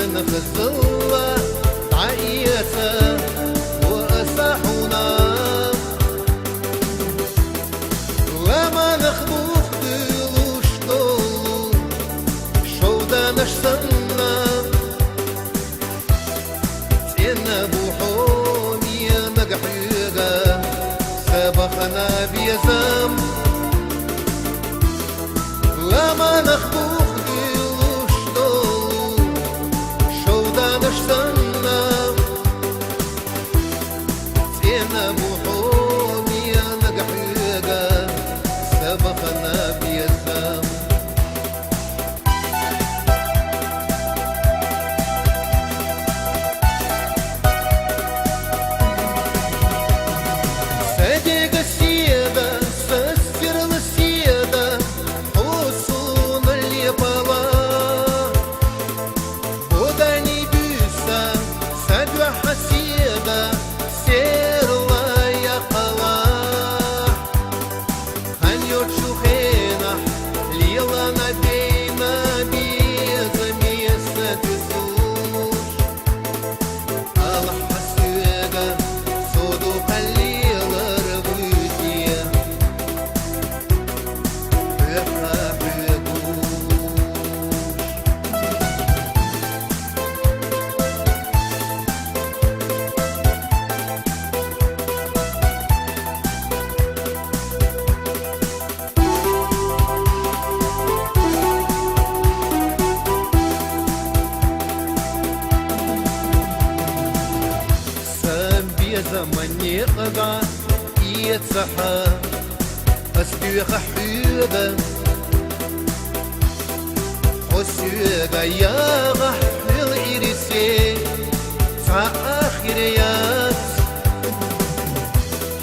نخزلة عيسى وأسحنا لما نخبوخ دلوش طولو شودا نشسنا تينا بوحومي نقحيغا سبخنا بيزام لما نخبوخ سبخنا بيزام صديق السيدة سستر السيدة حصون اللي بلا وداني بيسا سدوح السيدة سير لا يقلا شوخينا ليلا نبينا بيزا ميسا تسوش الله حسيقا صدو قليلا ربوتيا بيخا بيقوش زمني قضى يتصحى أسبيخ حيوبة وسيوبة يا غح الإرسي آخريات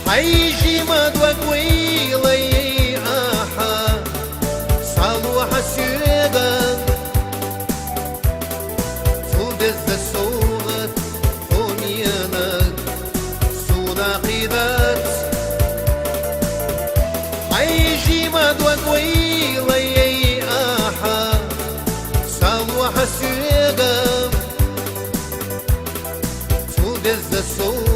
حيجي مدوى قويلي آحا صلوح السيوبة فودز السوغة وميانا ناقدات حيجي مدوى قويلي آحا صلوح السيقام فوق الزسور